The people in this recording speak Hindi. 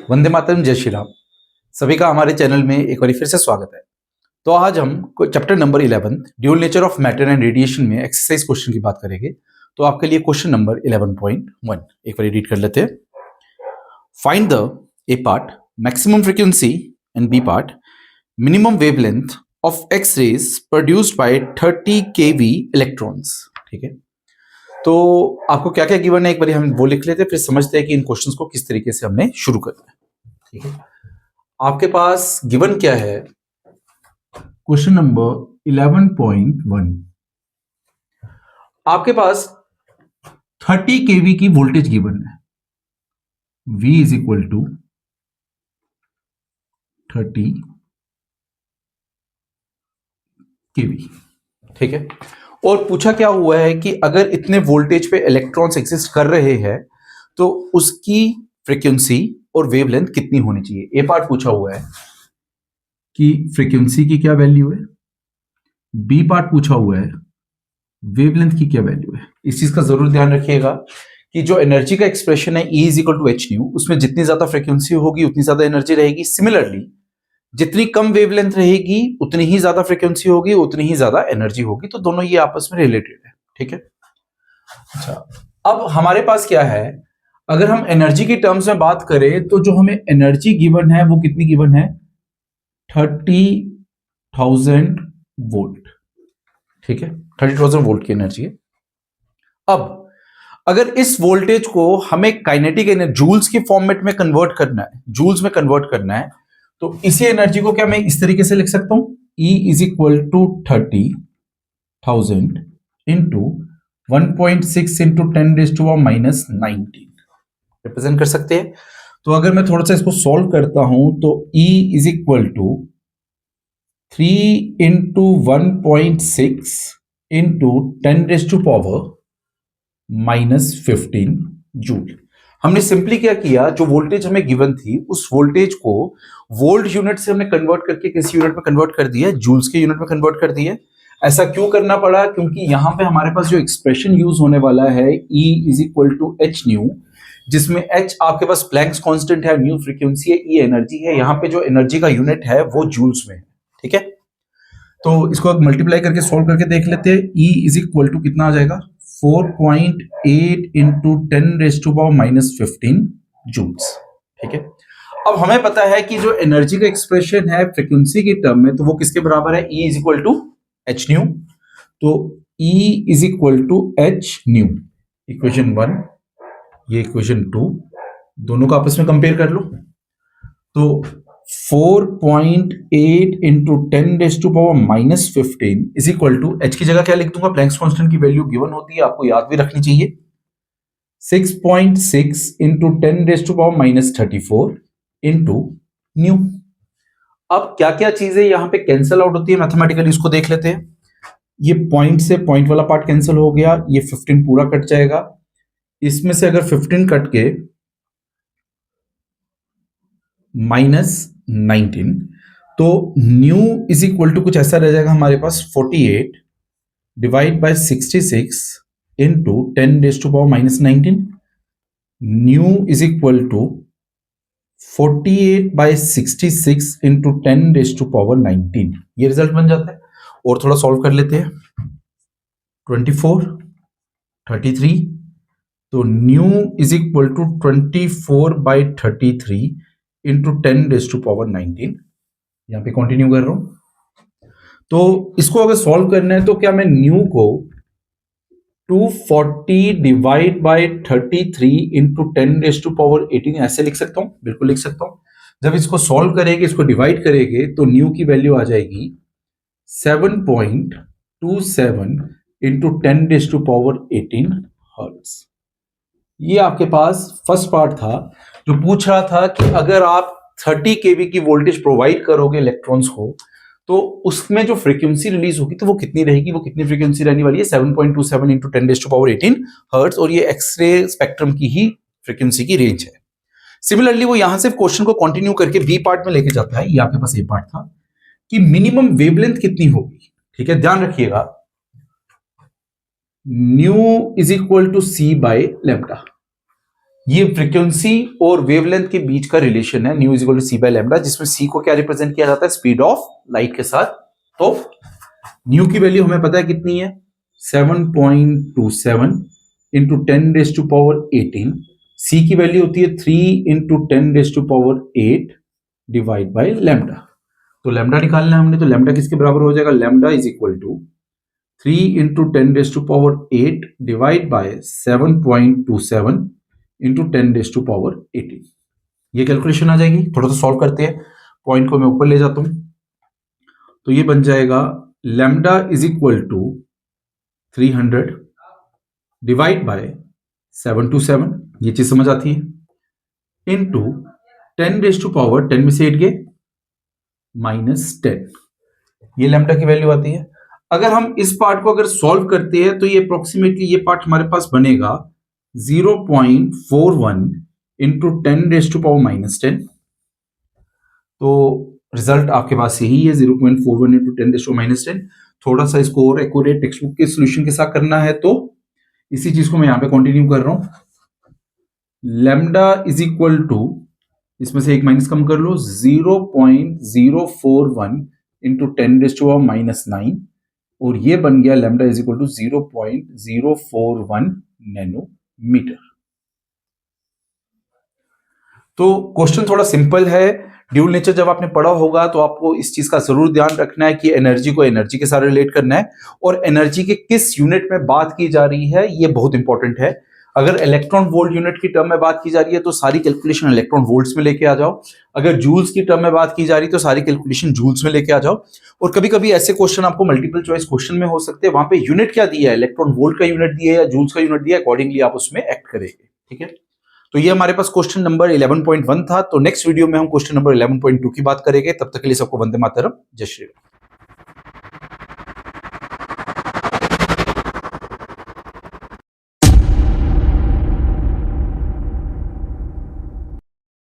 वंदे मातरम, जय श्री राम। सभी का हमारे चैनल में एक बार फिर से स्वागत है। तो आज हम chapter number 11 dual nature of matter and radiation में एक्सरसाइज क्वेश्चन की बात करेंगे। तो आपके लिए क्वेश्चन नंबर 11.1 एक बार रीड कर लेते हैं। Find the A part maximum frequency and B part minimum wavelength of X rays produced by 30 kV electrons. ठीक है, तो आपको क्या क्या गिवन है एक बार हम वो लिख लेते हैं, फिर समझते हैं कि इन क्वेश्चंस को किस तरीके से हमने शुरू करना है। ठीक है, आपके पास गिवन क्या है? क्वेश्चन नंबर 11.1 आपके पास 30 केवी की वोल्टेज गिवन है। V इज इक्वल टू 30 केवी। ठीक है, और पूछा क्या हुआ है कि अगर इतने वोल्टेज पे इलेक्ट्रॉन्स एग्जिस्ट कर रहे हैं तो उसकी फ्रीक्वेंसी और वेवलेंथ कितनी होनी चाहिए। ए पार्ट पूछा हुआ है कि फ्रीक्वेंसी की क्या वैल्यू है, बी पार्ट पूछा हुआ है वेवलेंथ की क्या वैल्यू है। इस चीज का जरूर ध्यान रखिएगा कि जो एनर्जी का एक्सप्रेशन है E is equal to H nu, उसमें जितनी ज्यादा फ्रीक्वेंसी होगी उतनी ज्यादा एनर्जी रहेगी। सिमिलरली जितनी कम वेवलेंथ रहेगी उतनी ही ज्यादा फ्रीक्वेंसी होगी, उतनी ही ज्यादा एनर्जी होगी। तो दोनों ये आपस में रिलेटेड है। ठीक है, अच्छा अब हमारे पास क्या है, अगर हम एनर्जी की टर्म्स में बात करें तो जो हमें एनर्जी गिवन है वो कितनी गिवन है, 30,000 वोल्ट। ठीक है, 30,000 वोल्ट की एनर्जी है। अब अगर इस वोल्टेज को हमें काइनेटिक एनर्जी जूल्स की फॉर्मेट में कन्वर्ट करना है, जूल्स में कन्वर्ट करना है, तो इसी एनर्जी को क्या मैं इस तरीके से लिख सकता हूं, E is equal to 30,000 into 1.6 into 10⁻⁻19 represent कर सकते हैं। तो अगर मैं थोड़ा सा इसको सॉल्व करता हूं तो E is equal to 3 into 1.6 into 10⁻⁻15 joule. हमने सिंपली क्या किया, जो वोल्टेज हमें गिवन थी उस वोल्टेज को वोल्ट यूनिट से हमने कन्वर्ट करके किस यूनिट में कन्वर्ट कर दिया, जूल्स के यूनिट में कन्वर्ट कर दिया। ऐसा क्यों करना पड़ा, क्योंकि यहां पे हमारे पास जो एक्सप्रेशन यूज होने वाला है E is equal to H nu, जिसमें H आपके पास प्लैंक्स कांस्टेंट है, न्यू फ्रीक्वेंसी है, E एनर्जी है। यहाँ पे जो एनर्जी का यूनिट है वो जूल्स में है। ठीक है, तो इसको मल्टीप्लाई करके सॉल्व करके देख लेते हैं। E इज इक्वल टू कितना आ जाएगा, 4.8 इंटू 10⁻⁻15 जूल्स। ठीक है, अब हमें पता है कि जो एनर्जी का एक्सप्रेशन है फ्रीक्वेंसी की टर्म में, तो वो किसके बराबर है, E is equal to H nu. तो E is equal to H nu, equation 1 ये इक्वेशन 2, दोनों को आपस में कंपेयर कर लो। तो 4.8 into 10⁻⁻15 is equal to, H की जगह क्या लिख दूंगा, प्लैंक्स कांस्टेंट की वैल्यू गिवन होती है, आपको याद भी रखनी चाहिए, 6.6 इंटू 10⁻34 इंटू न्यू। अब क्या क्या चीजें यहां पे कैंसिल आउट होती है मैथमेटिकली, इसको देख लेते हैं। ये पॉइंट से पॉइंट वाला पार्ट कैंसिल हो गया, ये 15 पूरा कट जाएगा। इसमें से अगर 15 कट के -19, तो न्यू इज इक्वल टू कुछ ऐसा रह जाएगा हमारे पास, 48 divide by 66 into 10⁻⁻19। Nu is equal to 48 by 66 into 10⁻19, ये रिजल्ट बन जाता है। और थोड़ा सॉल्व कर लेते हैं, 24 33, तो nu is equal to 24 by 33 into 10⁻19। यहां पे कंटिन्यू कर रहा हूं। तो इसको अगर सॉल्व करना है तो क्या मैं न्यू को 240 डिवाइड बाय 33 इंटू 10⁻18 ऐसे लिख सकता हूं, बिल्कुल लिख सकता हूं। जब इसको सॉल्व करेंगे, इसको डिवाइड करेंगे, तो न्यू की वैल्यू आ जाएगी 7.27 इंटू 10⁻18 हर्ट्ज। ये आपके पास फर्स्ट पार्ट था जो पूछ रहा था कि अगर आप 30 केवी की वोल्टेज प्रोवाइड करोगे इलेक्ट्रॉन्स को, तो उसमें जो फ्रीक्वेंसी रिलीज होगी तो वो कितनी रहेगी, वो कितनी फ्रीक्वेंसी रहने वाली है, 7.27 इंटू 10⁻18 हर्ट्ज। और ये एक्सरे स्पेक्ट्रम की ही फ्रीक्वेंसी की रेंज है। सिमिलरली वो यहां से क्वेश्चन को कंटिन्यू करके बी पार्ट में लेके जाता है। ये आपके पास ए पार्ट था कि मिनिमम वेवलेंथ कितनी होगी। ठीक है, ध्यान रखिएगा, nu is equal to C by lambda. ये फ्रीक्वेंसी और वेवलेंथ के बीच का रिलेशन है, nu is equal to C by lambda, जिसमें सी को क्या रिप्रेजेंट किया जाता है, स्पीड ऑफ लाइट के साथ। तो न्यू की वैल्यू हमें पता है कितनी है, 7.27 इंटू 10⁻18। सी की वैल्यू होती है 3 इंटू 10⁸ डिवाइड बाय लैम्डा। तो लैम्डा निकालना है हमने, तो लैम्डा किसके बराबर हो जाएगा, lambda is equal to 3 into 10⁸ divide by 7.27 into 10⁻18। ये कैलकुलेशन आ जाएगी। थोड़ा सा सॉल्व करते हैं, पॉइंट को मैं ऊपर ले जाता हूं, तो ये बन जाएगा lambda is equal to 300 divide by 727, ये चीज समझ आती है, इंटू 10⁻10 में से 8 गए -10, ये लैम्डा की वैल्यू आती है। अगर हम इस पार्ट को अगर सॉल्व करते हैं तो ये अप्रोक्सीमेटली ये पार्ट हमारे पास बनेगा 0.41 इंटू 10⁻10। तो रिजल्ट आपके पास यही है, 0.41 इंटू 10⁻10। थोड़ा सा इसको और एक्यूरेट टेक्स्ट बुक के सोल्यूशन के साथ करना है, तो इसी चीज को मैं यहां पे कंटिन्यू कर रहा हूं। लैम्डा इज इक्वल टू, इसमें से एक माइनस कम कर लो, 0.041 इंटू 10⁻9, और ये बन गया lambda is equal to 0.041 nanometre. तो क्वेश्चन थोड़ा सिंपल है। ड्यूल नेचर जब आपने पढ़ा होगा तो आपको इस चीज का जरूर ध्यान रखना है कि एनर्जी को एनर्जी के साथ रिलेट करना है, और एनर्जी के किस यूनिट में बात की जा रही है ये बहुत इंपॉर्टेंट है। अगर इलेक्ट्रॉन वोल्ट यूनिट की टर्म में बात की जा रही है तो सारी कैलकुलेशन इलेक्ट्रॉन वोल्ट्स में लेके आ जाओ। अगर जूल्स की टर्म में बात की जा रही है तो सारी कैलकुलेशन जूल्स में लेके आ जाओ। और कभी कभी ऐसे क्वेश्चन आपको मल्टीपल चॉइस क्वेश्चन में हो सकते हैं, वहां पे यूनिट क्या दिया है, इलेक्ट्रॉन वोल्ट का यूनिट दिया है या जूल्स का यूनिट दिया है, अकॉर्डिंगली आप उसमें एक्ट करेंगे। ठीक है, तो ये हमारे पास क्वेश्चन नंबर 11.1 था। तो नेक्स्ट वीडियो में हम क्वेश्चन नंबर 11.2 की बात करेंगे। तब तक के लिए सबको वंदे मातरम, जय श्री राम।